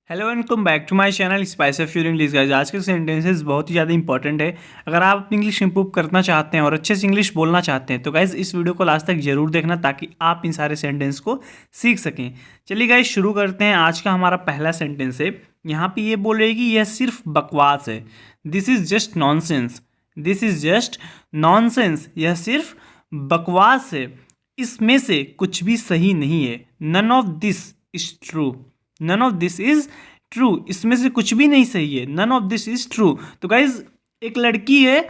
Hello and come back to my channel spice of your English guys. आज के sentences बहुत ही ज़्यादा important है। अगर आप अपनी इंग्लिश इंप्रूव करना चाहते हैं और अच्छे से इंग्लिश बोलना चाहते हैं तो गाइस इस वीडियो को लास्ट तक जरूर देखना ताकि आप इन सारे सेंटेंस को सीख सकें। चलिए गाइस शुरू करते हैं। आज का हमारा पहला सेंटेंस है। यहाँ पे ये बोल रही है कि यह सिर्फ बकवास है। This is just nonsense. This is just nonsense. यह सिर्फ बकवास है। इसमें से कुछ भी सही नहीं है। None of this is true. None of this is true. इसमें से कुछ भी नहीं सही है। None of this is true. तो गाइज एक लड़की है,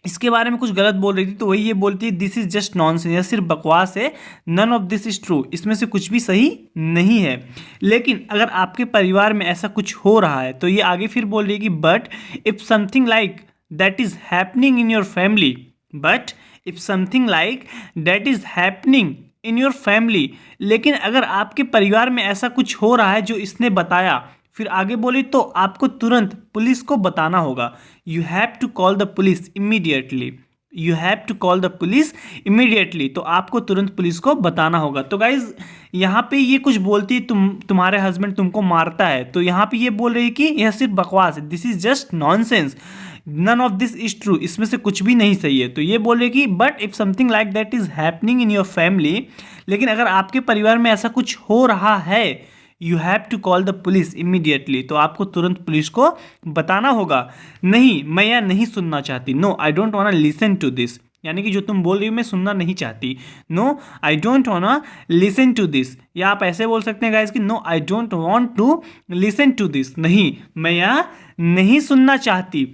इसके बारे में कुछ गलत बोल रही थी तो वही ये बोलती है दिस इज जस्ट नॉनसेंस, यह सिर्फ बकवास है। None of this is true. इसमें से कुछ भी सही नहीं है। लेकिन अगर आपके परिवार में ऐसा कुछ हो रहा है तो ये आगे फिर बोल रही है कि but if something like that is happening in your family. But if something like that is happening in your family. लेकिन अगर आपके परिवार में ऐसा कुछ हो रहा है जो इसने बताया, फिर आगे बोली तो आपको तुरंत पुलिस को बताना होगा। You have to call the police immediately. You have to call the police immediately. तो आपको तुरंत पुलिस को बताना होगा। तो गाइज यहाँ पे ये कुछ बोलती है तुम्हारे हस्बैंड तुमको मारता है, तो यहाँ पे ये बोल रही है कि यह सिर्फ बकवास है। This is just nonsense. None of this is true. इसमें से कुछ भी नहीं सही है। तो ये बोले कि but if something like that is happening in your family. लेकिन अगर आपके परिवार में ऐसा कुछ हो रहा है, you have to call the police immediately. तो आपको तुरंत पुलिस को बताना होगा। नहीं, मैं यह नहीं सुनना चाहती। No I don't want listen to this. यानी कि जो तुम बोल रही हो मैं सुनना नहीं चाहती। No I don't want listen to this. या आप ऐसे बोल सकते हैं गाइस कि no I don't want to listen to this. नहीं, मैं यह नहीं सुनना चाहती।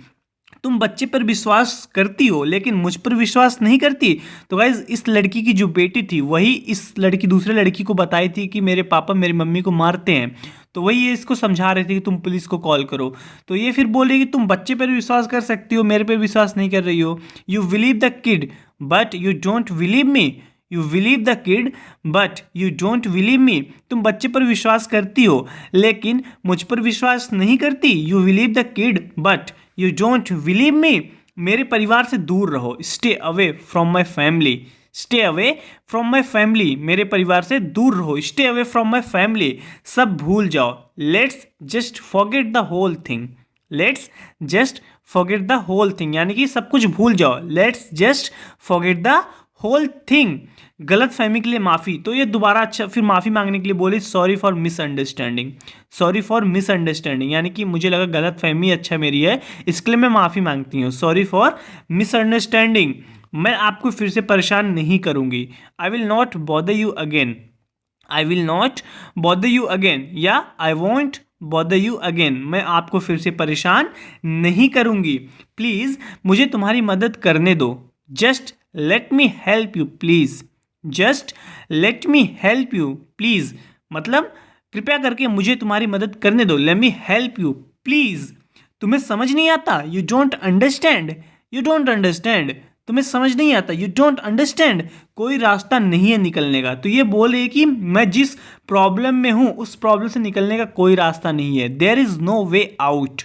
तुम बच्चे पर विश्वास करती हो लेकिन मुझ पर विश्वास नहीं करती। तो गाइज इस लड़की की जो बेटी थी वही इस लड़की दूसरे लड़की को बताई थी कि मेरे पापा मेरी मम्मी को मारते हैं। तो वही ये इसको समझा रहे थे कि तुम पुलिस को कॉल करो। तो ये फिर बोल रही कि तुम बच्चे पर विश्वास कर सकती हो, मेरे पर विश्वास नहीं कर रही हो। You believe the kid but you don't believe me. You believe the kid but you don't believe मी। तुम बच्चे पर विश्वास करती हो लेकिन मुझ पर विश्वास नहीं करती। You believe the kid but you don't believe me. मेरे परिवार से दूर रहो। Stay away from my family. Stay away from my family. मेरे परिवार से दूर रहो। Stay away from my family. सब भूल जाओ। Let's just forget the whole thing. Let's just forget the whole thing. यानी कि सब कुछ भूल जाओ। Let's just forget the whole thing. गलत फहमी के लिए माफ़ी। तो ये दोबारा अच्छा फिर माफ़ी मांगने के लिए बोली sorry for misunderstanding. Sorry for misunderstanding यानी कि मुझे लगा गलत फहमी अच्छा मेरी है, इसके लिए मैं माफ़ी मांगती हूँ। Sorry for misunderstanding. मैं आपको फिर से परेशान नहीं करूँगी। I will not bother you again. I will not bother you again या I won't bother you again. मैं आपको फिर से परेशान नहीं करूँगी। प्लीज़ मुझे तुम्हारी मदद करने दो। Just let me help you please. Just let me help you please मतलब कृपया करके मुझे तुम्हारी मदद करने दो। Let me help you please. तुम्हें समझ नहीं आता। You don't understand. You don't understand. तुम्हें समझ नहीं आता। You don't understand. कोई रास्ता नहीं है निकलने का। तो ये बोल रही है कि मैं जिस प्रॉब्लम में हूँ उस प्रॉब्लम से निकलने का कोई रास्ता नहीं है। There is no way out.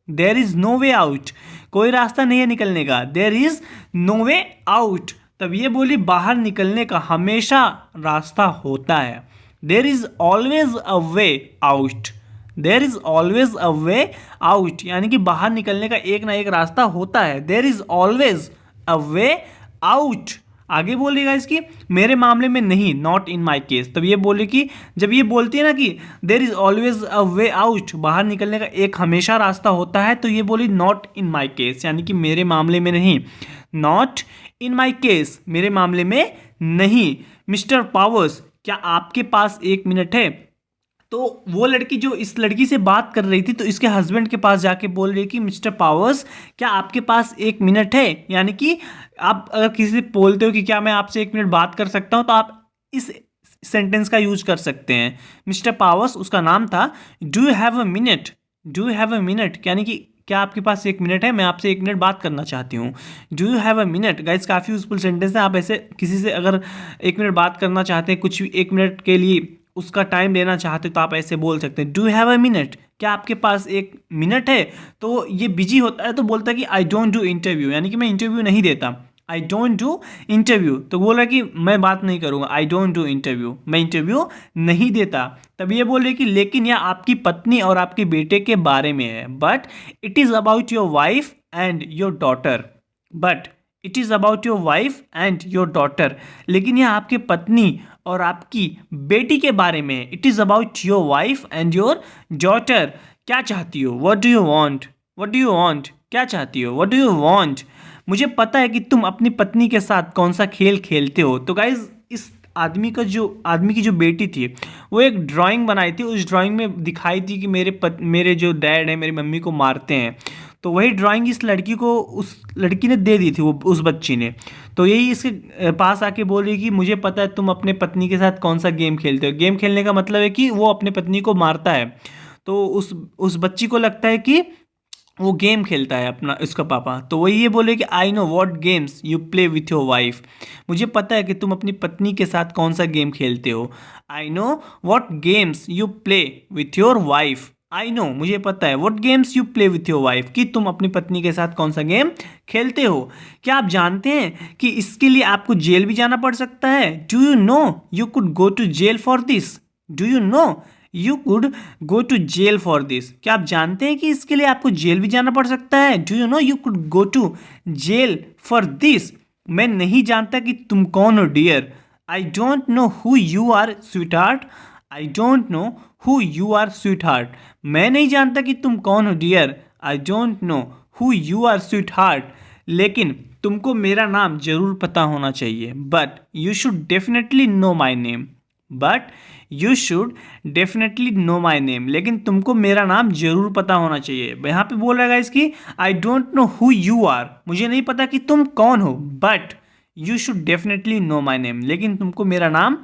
There is no way out. कोई रास्ता नहीं है निकलने का। There is no way out. तब ये बोली बाहर निकलने का हमेशा रास्ता होता है। There is always a way out. There is always a way out यानी कि बाहर निकलने का एक ना एक रास्ता होता है। There is always a way out. आगे बोलेगा इसकी मेरे मामले में नहीं, नॉट इन माई केस। तब ये बोले कि जब ये बोलती है ना कि there is always a way out, बाहर निकलने का एक हमेशा रास्ता होता है, तो ये बोली नॉट इन माई केस यानी कि मेरे मामले में नहीं। नॉट इन माई केस मेरे मामले में नहीं। मिस्टर पावर्स क्या आपके पास 1 मिनट है। तो वो लड़की जो इस लड़की से बात कर रही थी तो इसके हस्बैंड के पास जाके बोल रही है कि मिस्टर पावर्स क्या आपके पास 1 मिनट है। यानी कि आप अगर किसी से बोलते हो कि क्या मैं आपसे 1 मिनट बात कर सकता हूँ तो आप इस सेंटेंस का यूज कर सकते हैं। मिस्टर पावर्स उसका नाम था। Do you have a minute. Do you have a minute यानी कि क्या आपके पास 1 मिनट है, मैं आपसे 1 मिनट बात करना चाहती हूँ। Do you have a minute guys काफ़ी यूजफुल सेंटेंस है। आप ऐसे किसी से अगर 1 मिनट बात करना चाहते हैं, कुछ भी 1 मिनट के लिए उसका टाइम लेना चाहते तो आप ऐसे बोल सकते हैं do you have a minute. क्या आपके पास 1 मिनट है। तो ये बिजी होता है तो बोलता है कि आई डोंट डू इंटरव्यू यानी कि मैं इंटरव्यू नहीं देता। I don't do interview. तो बोल रहा है कि मैं बात नहीं करूँगा, आई डोंट डू इंटरव्यू, मैं इंटरव्यू नहीं देता। तब ये बोल रहे कि लेकिन यह आपकी पत्नी और आपके बेटे के बारे में है, but it is about your wife and your daughter. But it is about your wife and your daughter, लेकिन यह आपके पत्नी और आपकी बेटी के बारे में है। It is about your wife and your daughter. क्या चाहती हो? What do you want? What do you want? क्या चाहती हो? What do you want? मुझे पता है कि तुम अपनी पत्नी के साथ कौन सा खेल खेलते हो। तो गाइज इस आदमी की जो बेटी थी वो एक ड्राइंग बनाई थी। उस ड्राइंग में दिखाई थी कि मेरे जो डैड है मेरी मम्मी को मारते हैं। तो वही ड्राइंग इस लड़की को उस लड़की ने दे दी थी, वो उस बच्ची ने। तो यही इसके पास आके बोल रही कि मुझे पता है तुम अपने पत्नी के साथ कौन सा गेम खेलते हो। गेम खेलने का मतलब है कि वो अपने पत्नी को मारता है। तो उस बच्ची को लगता है कि वो गेम खेलता है अपना उसका पापा। तो वही ये बोले कि I know what games you play with your wife. मुझे पता है कि तुम अपनी पत्नी के साथ कौन सा गेम खेलते हो। I know what games you play with your wife. I know, मुझे पता है, what games you play with your wife, कि तुम अपनी पत्नी के साथ कौन सा गेम खेलते हो। क्या आप जानते हैं कि इसके लिए आपको जेल भी जाना पड़ सकता है? Do you know you could go to jail for this? Do you know you could go to jail for this. क्या आप जानते हैं कि इसके लिए आपको जेल भी जाना पड़ सकता है? Do you know you could go to jail for this. मैं नहीं जानता कि तुम कौन हो dear. I don't know who you are sweetheart. I don't know who you are sweetheart. मैं नहीं जानता कि तुम कौन हो dear. I don't know who you are sweetheart. लेकिन तुमको मेरा नाम जरूर पता होना चाहिए। But you should definitely know my name. But you should definitely know my name, लेकिन तुमको मेरा नाम जरूर पता होना चाहिए। यहाँ पे बोल रहा है इसकी I don't know who you are, मुझे नहीं पता कि तुम कौन हो। But you should definitely know my name, लेकिन तुमको मेरा नाम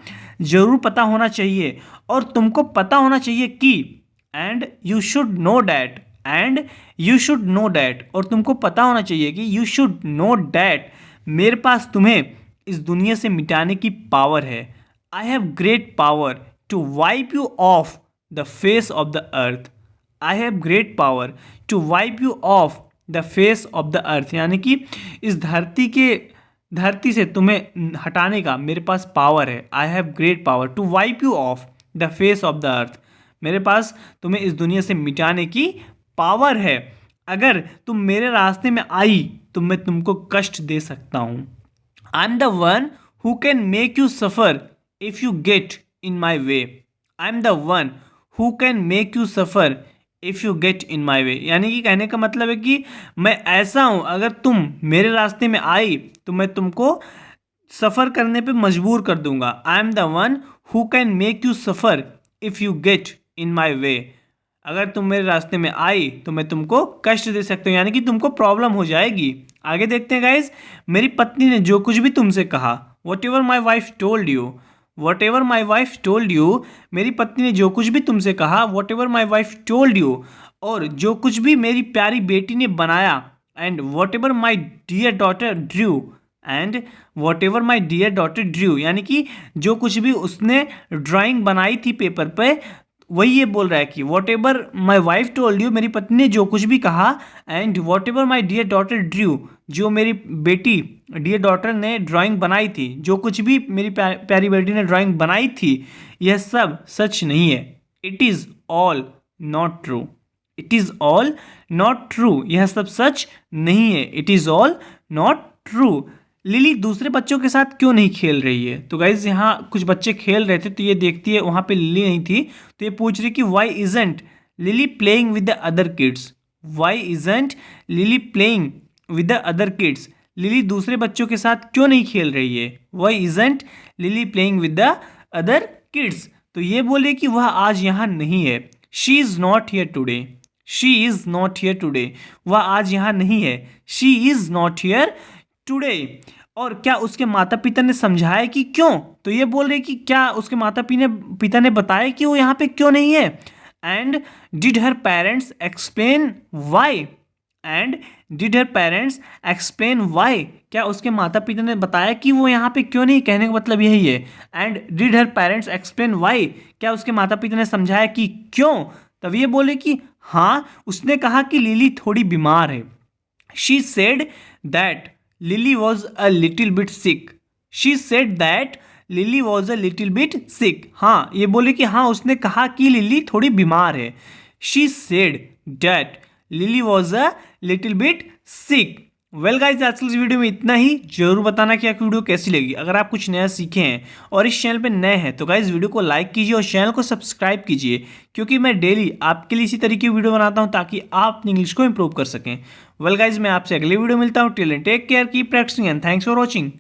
जरूर पता होना चाहिए। और तुमको पता होना चाहिए कि and you should know that. And you should know that, और तुमको पता होना चाहिए कि यू शुड नो डैट मेरे पास तुम्हें इस दुनिया से मिटाने की पावर है। I have great power to wipe you off the face of the earth. I have great power to wipe you off the face of the earth, यानी कि इस धरती से तुम्हें हटाने का मेरे पास पावर है। I have great power to wipe you off the face of the earth. मेरे पास तुम्हें इस दुनिया से मिटाने की पावर है। अगर तुम मेरे रास्ते में आई तो मैं तुमको कष्ट दे सकता हूँ। I am the one who can make you suffer if you get in my way. I am the one who can make you suffer if you get in my way, यानी कि कहने का मतलब है कि मैं ऐसा हूँ, अगर तुम मेरे रास्ते में आई तो मैं तुमको सफ़र करने पे मजबूर कर दूंगा। I am the one who can make you suffer if you get in my way. अगर तुम मेरे रास्ते में आई तो मैं तुमको कष्ट दे सकता हूँ, यानी कि तुमको प्रॉब्लम हो जाएगी। आगे देखते हैं गाइज। मेरी पत्नी ने जो कुछ भी तुमसे कहा, whatever my wife told you. Whatever my wife told you, मेरी पत्नी ने जो कुछ भी तुमसे कहा, whatever my wife told you, और जो कुछ भी मेरी प्यारी बेटी ने बनाया, and whatever my dear daughter drew. And whatever my dear daughter drew, यानी कि जो कुछ भी उसने ड्राइंग बनाई थी पेपर पे, वही ये बोल रहा है कि whatever my wife told you, मेरी पत्नी ने जो कुछ भी कहा, and whatever my dear daughter drew, जो मेरी बेटी डियर डॉटर ने ड्राइंग बनाई थी, जो कुछ भी मेरी प्यारी बेटी ने ड्राइंग बनाई थी, यह सब सच नहीं है। It is all not true. It is all not true, यह सब सच नहीं है। It is all not true. Lily दूसरे बच्चों के साथ क्यों नहीं खेल रही है? तो गाइज यहाँ कुछ बच्चे खेल रहे थे, तो ये देखती है वहाँ पे लिली नहीं थी, तो ये पूछ रही कि why isn't Lily playing with the other kids. Why isn't Lily playing with the other kids, Lily दूसरे बच्चों के साथ क्यों नहीं खेल रही है? Why isn't Lily playing with the other kids. तो ये बोले कि वह आज यहाँ नहीं है। She is not here today. She is not here today, वह आज यहाँ नहीं है। She is not here today. और क्या उसके माता पिता ने समझाया कि क्यों? तो ये बोल रहे कि क्या उसके माता पिता ने बताया कि वो यहाँ पे क्यों नहीं है? And did her parents explain why. And did her parents explain why, क्या उसके माता पिता ने बताया कि वो यहाँ पे क्यों नहीं? कहने का मतलब यही है। And did her parents explain why, क्या उसके माता पिता ने समझाया कि क्यों? तब ये बोले कि हाँ, उसने कहा कि लिली थोड़ी बीमार है। She said that Lily was a little bit sick. She said that Lily was a little bit sick. हाँ, ये बोले कि हाँ, उसने कहा कि लिली थोड़ी बीमार है। She said that Lily was a little bit sick. Well guys, आज की इस वीडियो में इतना ही। जरूर बताना कि आपकी वीडियो कैसी लगी। अगर आप कुछ नया सीखे हैं और इस चैनल पे नए हैं तो गाइज वीडियो को लाइक कीजिए और चैनल को सब्सक्राइब कीजिए, क्योंकि मैं डेली आपके लिए इसी तरीके की वीडियो बनाता हूं ताकि आप अपनी इंग्लिश को इंप्रूव कर सकें। वेल गाइज, मैं आपसे अगली वीडियो मिलता हूं। Till then take care, keep practising and thanks for watching.